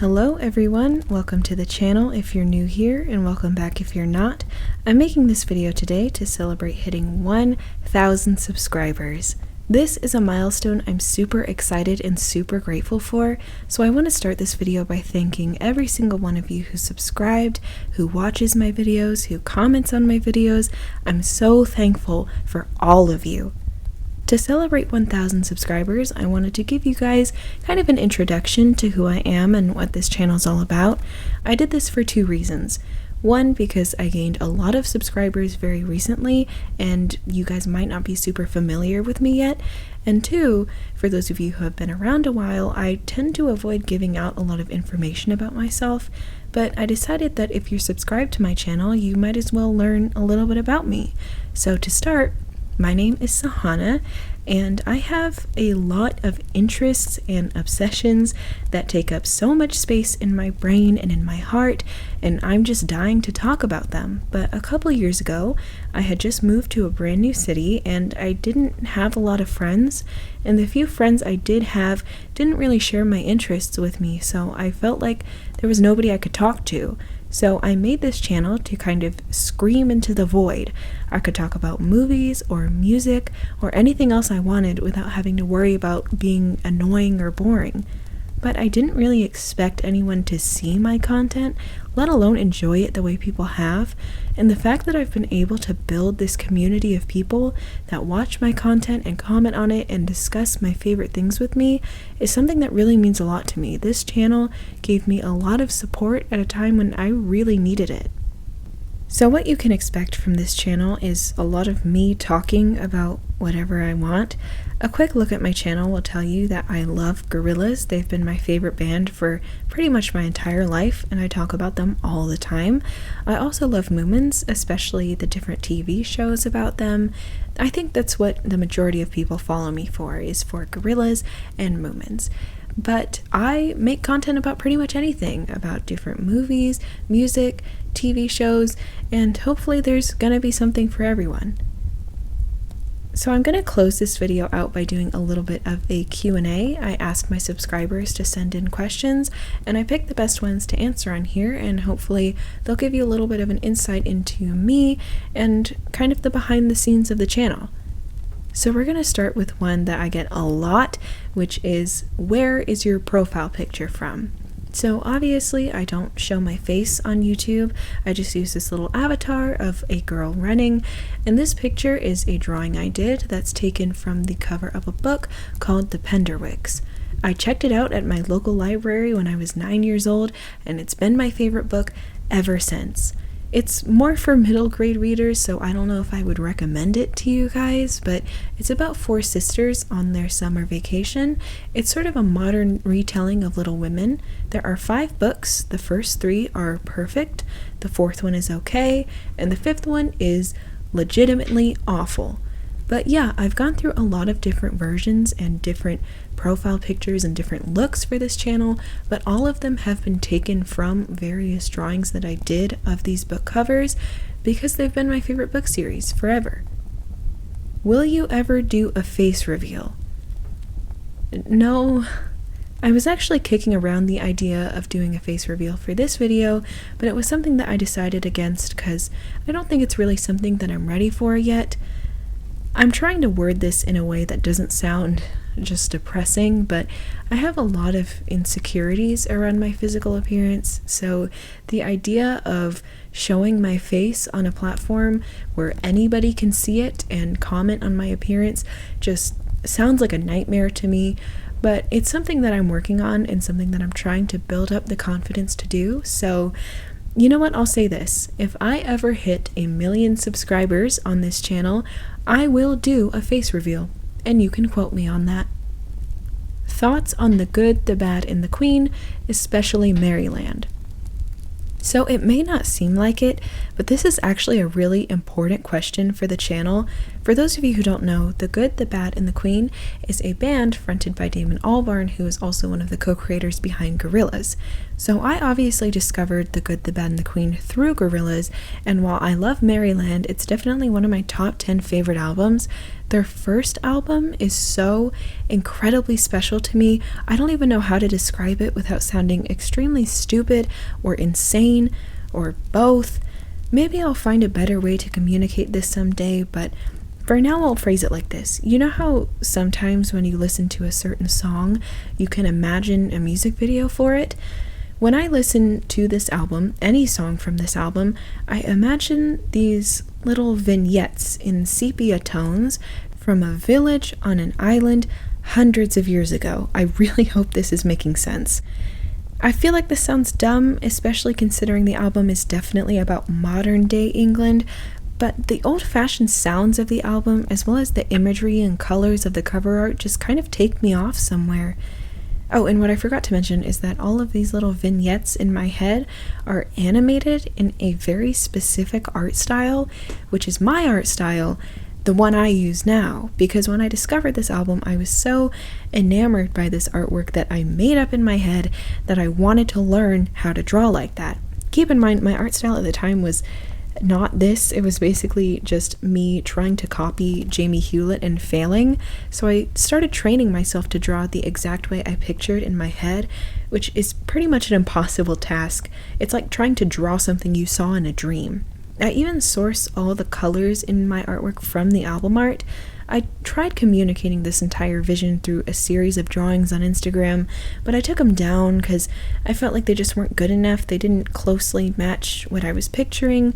Hello everyone, welcome to the channel if you're new here and welcome back if you're not. I'm making this video today to celebrate hitting 1,000 subscribers. This is a milestone I'm super excited and super grateful for, so I want to start this video by thanking every single one of you who subscribed, who watches my videos, who comments on my videos. I'm so thankful for all of you. To celebrate 1,000 subscribers, I wanted to give you guys kind of an introduction to who I am and what this channel is all about. I did this for two reasons. One, because I gained a lot of subscribers very recently, and you guys might not be super familiar with me yet. And two, for those of you who have been around a while, I tend to avoid giving out a lot of information about myself, but I decided that if you're subscribed to my channel, you might as well learn a little bit about me. So to start, my name is Sahana, and I have a lot of interests and obsessions that take up so much space in my brain and in my heart, and I'm just dying to talk about them. But a couple years ago, I had just moved to a brand new city, and I didn't have a lot of friends, and the few friends I did have didn't really share my interests with me, so I felt like there was nobody I could talk to. So I made this channel to kind of scream into the void. I could talk about movies or music or anything else I wanted without having to worry about being annoying or boring. But I didn't really expect anyone to see my content, let alone enjoy it the way people have. And the fact that I've been able to build this community of people that watch my content and comment on it and discuss my favorite things with me is something that really means a lot to me. This channel gave me a lot of support at a time when I really needed it. So what you can expect from this channel is a lot of me talking about whatever I want. A quick look at my channel will tell you that I love Gorillaz. They've been my favorite band for pretty much my entire life, and I talk about them all the time. I also love Moomins, especially the different TV shows about them. I think that's what the majority of people follow me for, is for Gorillaz and Moomins. But I make content about pretty much anything, about different movies, music, TV shows, and hopefully there's gonna be something for everyone. So I'm gonna close this video out by doing a little bit of a Q&A. I asked my subscribers to send in questions, and I picked the best ones to answer on here, and hopefully they'll give you a little bit of an insight into me and kind of the behind the scenes of the channel. So we're going to start with one that I get a lot, which is, where is your profile picture from? So obviously I don't show my face on YouTube. I just use this little avatar of a girl running, and this picture is a drawing I did that's taken from the cover of a book called The Penderwicks. I checked it out at my local library when I was 9 years old, and it's been my favorite book ever since. It's more for middle grade readers, so I don't know if I would recommend it to you guys, but it's about four sisters on their summer vacation. It's sort of a modern retelling of Little Women. There are 5 books. The first 3 are perfect, the 4th one is okay, and the 5th one is legitimately awful. But yeah, I've gone through a lot of different versions and different profile pictures and different looks for this channel, but all of them have been taken from various drawings that I did of these book covers because they've been my favorite book series forever. Will you ever do a face reveal? No. I was actually kicking around the idea of doing a face reveal for this video, but it was something that I decided against because I don't think it's really something that I'm ready for yet. I'm trying to word this in a way that doesn't sound just depressing, but I have a lot of insecurities around my physical appearance, so the idea of showing my face on a platform where anybody can see it and comment on my appearance just sounds like a nightmare to me. But it's something that I'm working on and something that I'm trying to build up the confidence to do. So you know what, I'll say this. If I ever hit 1 million subscribers on this channel, I will do a face reveal, and you can quote me on that. Thoughts on the good, the bad, and the queen, especially Maryland. So it may not seem like it, but this is actually a really important question for the channel. For those of you who don't know, The Good, the Bad, and the Queen is a band fronted by Damon Albarn, who is also one of the co-creators behind Gorillaz. So I obviously discovered The Good, the Bad, and the Queen through Gorillaz, and while I love Maryland, it's definitely one of my top 10 favorite albums. Their first album is so incredibly special to me. I don't even know how to describe it without sounding extremely stupid or insane or both. Maybe I'll find a better way to communicate this someday, but for now, I'll phrase it like this. You know how sometimes when you listen to a certain song, you can imagine a music video for it? When I listen to this album, any song from this album, I imagine these little vignettes in sepia tones from a village on an island hundreds of years ago. I really hope this is making sense. I feel like this sounds dumb, especially considering the album is definitely about modern day England, but the old-fashioned sounds of the album, as well as the imagery and colors of the cover art, just kind of take me off somewhere. Oh, and what I forgot to mention is that all of these little vignettes in my head are animated in a very specific art style, which is my art style, the one I use now, because when I discovered this album, I was so enamored by this artwork that I made up in my head that I wanted to learn how to draw like that. Keep in mind, my art style at the time was not this. It was basically just me trying to copy Jamie Hewlett and failing. So I started training myself to draw the exact way I pictured in my head, which is pretty much an impossible task. It's like trying to draw something you saw in a dream. I even source all the colors in my artwork from the album art. I tried communicating this entire vision through a series of drawings on Instagram, but I took them down because I felt like they just weren't good enough. They didn't closely match what I was picturing.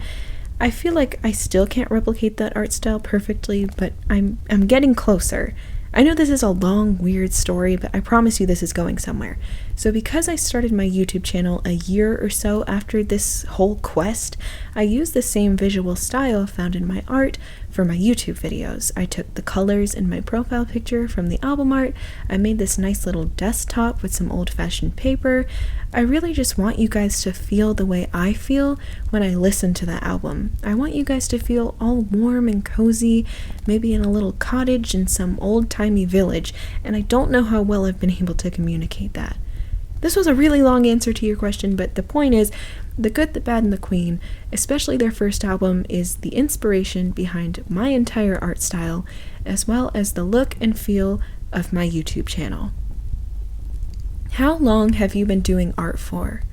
I feel like I still can't replicate that art style perfectly, but I'm getting closer. I know this is a long, weird story, but I promise you this is going somewhere. So because I started my YouTube channel a year or so after this whole quest, I used the same visual style found in my art for my YouTube videos. I took the colors in my profile picture from the album art. I made this nice little desktop with some old-fashioned paper. I really just want you guys to feel the way I feel when I listen to that album. I want you guys to feel all warm and cozy, maybe in a little cottage in some old-timey village, and I don't know how well I've been able to communicate that. This was a really long answer to your question, but the point is, The Good, the Bad, and the Queen, especially their first album, is the inspiration behind my entire art style, as well as the look and feel of my YouTube channel. How long have you been doing art for?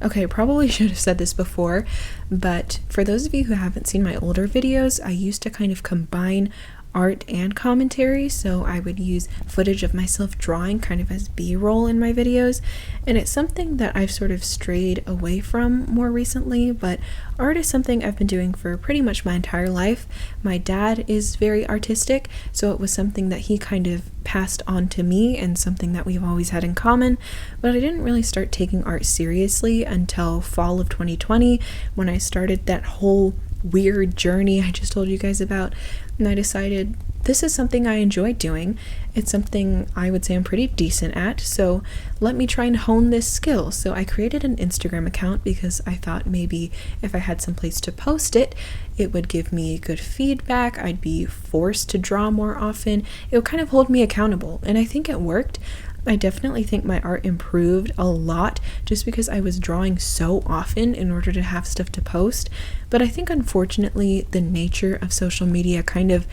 Okay, I probably should have said this before, but for those of you who haven't seen my older videos, I used to kind of combine art and commentary, so I would use footage of myself drawing kind of as B-roll in my videos, and it's something that I've sort of strayed away from more recently, but art is something I've been doing for pretty much my entire life. My dad is very artistic, so it was something that he kind of passed on to me and something that we've always had in common, but I didn't really start taking art seriously until fall of 2020 when I started that whole weird journey I just told you guys about, and I decided this is something I enjoy doing. It's something I would say I'm pretty decent at, so let me try and hone this skill. So I created an Instagram account because I thought maybe if I had some place to post it, it would give me good feedback. I'd be forced to draw more often. It would kind of hold me accountable, and I think it worked. I definitely think my art improved a lot just because I was drawing so often in order to have stuff to post. But I think unfortunately the nature of social media kind of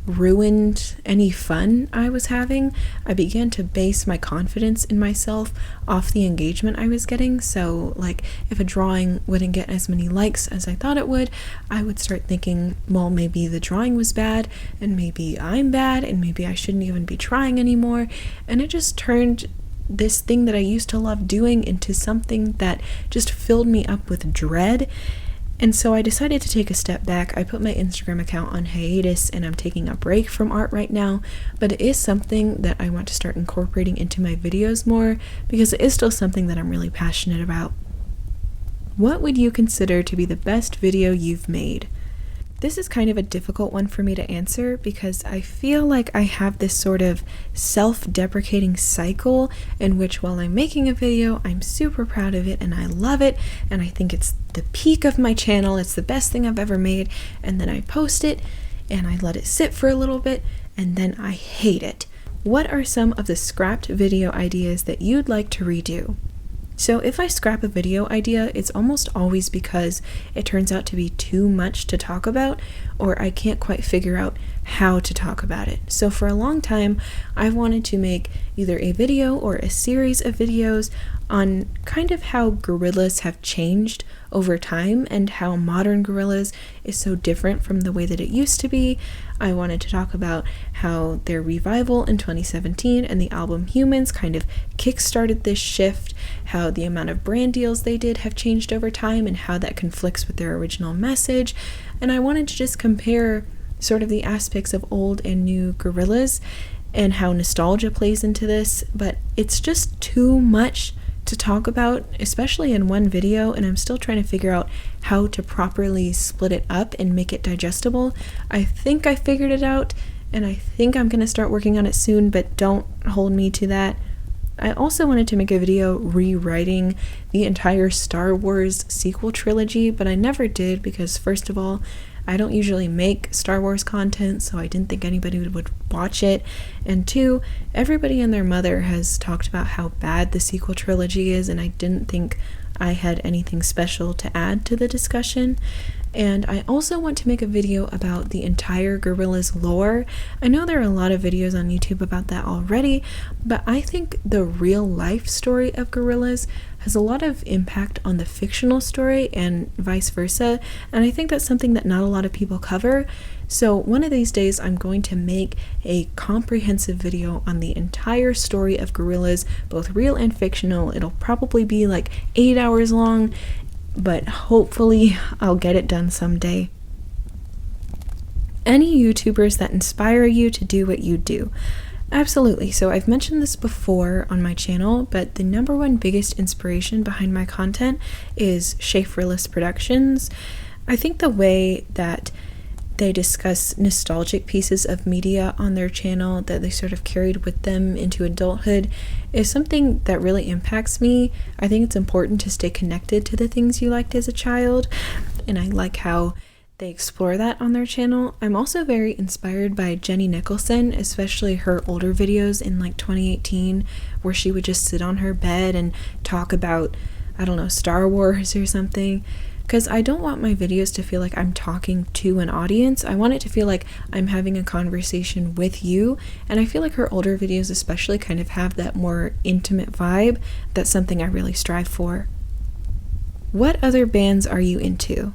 ruined any fun I was having. I began to base my confidence in myself off the engagement I was getting. So like if a drawing wouldn't get as many likes as I thought it would, I would start thinking, well, maybe the drawing was bad, and maybe I'm bad, and maybe I shouldn't even be trying anymore. And it just turned this thing that I used to love doing into something that just filled me up with dread. And so I decided to take a step back. I put my Instagram account on hiatus, and I'm taking a break from art right now, but it is something that I want to start incorporating into my videos more because it is still something that I'm really passionate about. What would you consider to be the best video you've made? This is kind of a difficult one for me to answer because I feel like I have this sort of self-deprecating cycle in which while I'm making a video, I'm super proud of it and I love it and I think it's the peak of my channel, it's the best thing I've ever made, and then I post it and I let it sit for a little bit, and then I hate it. What are some of the scrapped video ideas that you'd like to redo? So if I scrap a video idea, it's almost always because it turns out to be too much to talk about, or I can't quite figure out how to talk about it. So for a long time, I've wanted to make either a video or a series of videos on kind of how gorillas have changed over time and how modern gorillas is so different from the way that it used to be. I wanted to talk about how their revival in 2017 and the album Humans kind of kickstarted this shift, how the amount of brand deals they did have changed over time and how that conflicts with their original message. And I wanted to just compare sort of the aspects of old and new gorillas and how nostalgia plays into this, but it's just too much to talk about, especially in one video, and I'm still trying to figure out how to properly split it up and make it digestible. I think I figured it out, and I think I'm going to start working on it soon, but don't hold me to that. I also wanted to make a video rewriting the entire Star Wars sequel trilogy, but I never did because, first of all, I don't usually make Star Wars content, so I didn't think anybody would watch it. And two, everybody and their mother has talked about how bad the sequel trilogy is, and I didn't think I had anything special to add to the discussion. And I also want to make a video about the entire Gorillaz lore. I know there are a lot of videos on YouTube about that already, but I think the real life story of Gorillaz has a lot of impact on the fictional story and vice versa, and I think that's something that not a lot of people cover. So one of these days I'm going to make a comprehensive video on the entire story of Gorillaz, both real and fictional. It'll probably be like 8 hours long, but hopefully I'll get it done someday. Any YouTubers that inspire you to do what you do? Absolutely. So I've mentioned this before on my channel, but the number one biggest inspiration behind my content is Schaeferless Productions. I think the way that they discuss nostalgic pieces of media on their channel that they sort of carried with them into adulthood is something that really impacts me. I think it's important to stay connected to the things you liked as a child, and I like how they explore that on their channel. I'm also very inspired by Jenny Nicholson, especially her older videos in like 2018, where she would just sit on her bed and talk about, I don't know, Star Wars or something. Because I don't want my videos to feel like I'm talking to an audience. I want it to feel like I'm having a conversation with you, and I feel like her older videos especially kind of have that more intimate vibe. That's something I really strive for. What other bands are you into?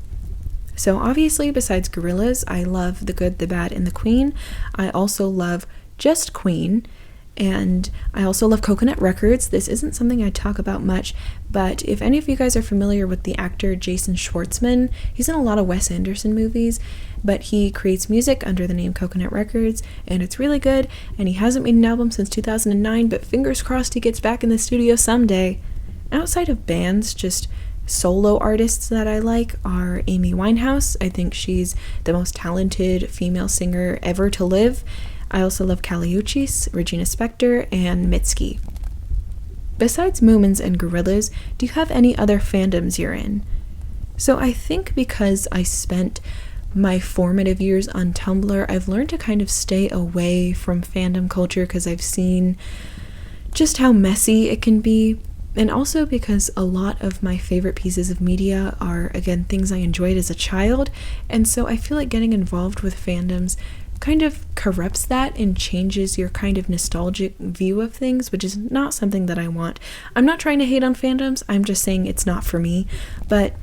So obviously, besides Gorillaz, I love The Good, The Bad, and The Queen. I also love Just Queen, and I also love Coconut Records. This isn't something I talk about much, but if any of you guys are familiar with the actor Jason Schwartzman, he's in a lot of Wes Anderson movies, but he creates music under the name Coconut Records, and it's really good, and he hasn't made an album since 2009, but fingers crossed he gets back in the studio someday. Outside of bands, just solo artists that I like are Amy Winehouse. I think she's the most talented female singer ever to live. I also love Kali Uchis, Regina Spektor, and Mitski. Besides Moomins and Gorillaz, do you have any other fandoms you're in? So I think because I spent my formative years on Tumblr, I've learned to kind of stay away from fandom culture because I've seen just how messy it can be. And also because a lot of my favorite pieces of media are, again, things I enjoyed as a child. And so I feel like getting involved with fandoms kind of corrupts that and changes your kind of nostalgic view of things, which is not something that I want. I'm not trying to hate on fandoms, I'm just saying it's not for me. But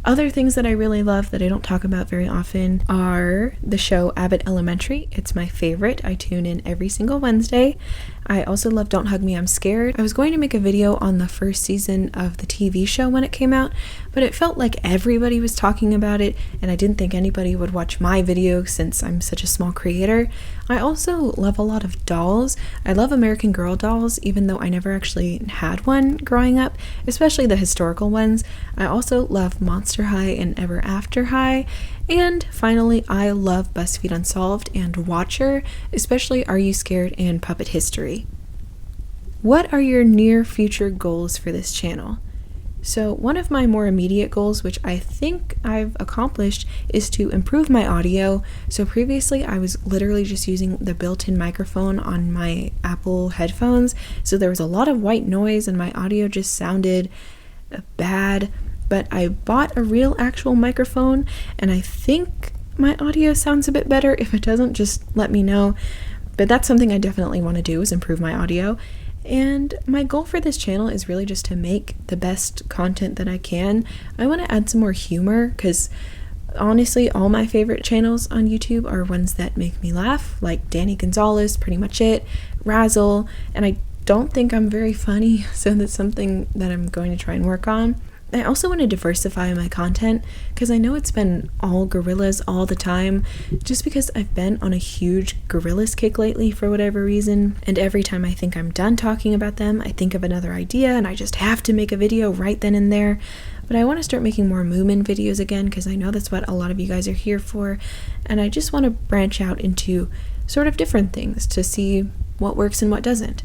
other things that I really love that I don't talk about very often are the show Abbott Elementary. It's my favorite. I tune in every single Wednesday. I also love Don't Hug Me, I'm Scared. I was going to make a video on the first season of the TV show when it came out, but it felt like everybody was talking about it, and I didn't think anybody would watch my video since I'm such a small creator. I also love a lot of dolls. I love American Girl dolls, even though I never actually had one growing up, especially the historical ones. I also love Monster High and Ever After High. And finally, I love BuzzFeed Unsolved and Watcher, especially Are You Scared and Puppet History. What are your near future goals for this channel? So one of my more immediate goals, which I think I've accomplished, is to improve my audio. So previously I was literally just using the built-in microphone on my Apple headphones, so there was a lot of white noise and my audio just sounded bad. But I bought a real actual microphone and I think my audio sounds a bit better. If it doesn't, just let me know. But that's something I definitely want to do, is improve my audio. And my goal for this channel is really just to make the best content that I can. I want to add some more humor, because honestly, all my favorite channels on YouTube are ones that make me laugh, like Danny Gonzalez, Pretty Much It, Razzle, and I don't think I'm very funny, so that's something that I'm going to try and work on. I also want to diversify my content, because I know it's been all gorillas all the time, just because I've been on a huge gorillas kick lately for whatever reason, and every time I think I'm done talking about them, I think of another idea and I just have to make a video right then and there. But I want to start making more Moomin videos again, because I know that's what a lot of you guys are here for, and I just want to branch out into sort of different things to see what works and what doesn't.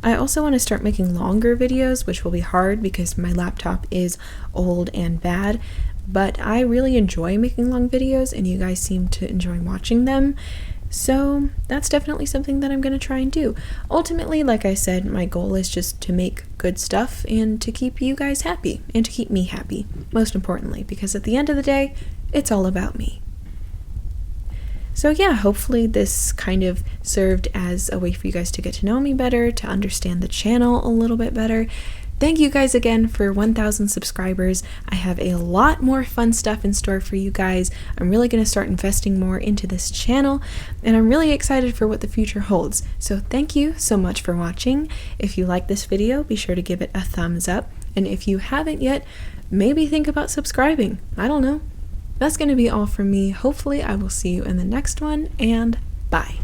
I also want to start making longer videos, which will be hard because my laptop is old and bad, but I really enjoy making long videos and you guys seem to enjoy watching them. So that's definitely something that I'm going to try and do. Ultimately, like I said, my goal is just to make good stuff and to keep you guys happy and to keep me happy, most importantly, because at the end of the day, it's all about me. So yeah, hopefully this kind of served as a way for you guys to get to know me better, to understand the channel a little bit better. Thank you guys again for 1,000 subscribers. I have a lot more fun stuff in store for you guys. I'm really going to start investing more into this channel, and I'm really excited for what the future holds. So thank you so much for watching. If you like this video, be sure to give it a thumbs up. And if you haven't yet, maybe think about subscribing. I don't know. That's going to be all from me. Hopefully I will see you in the next one, and bye.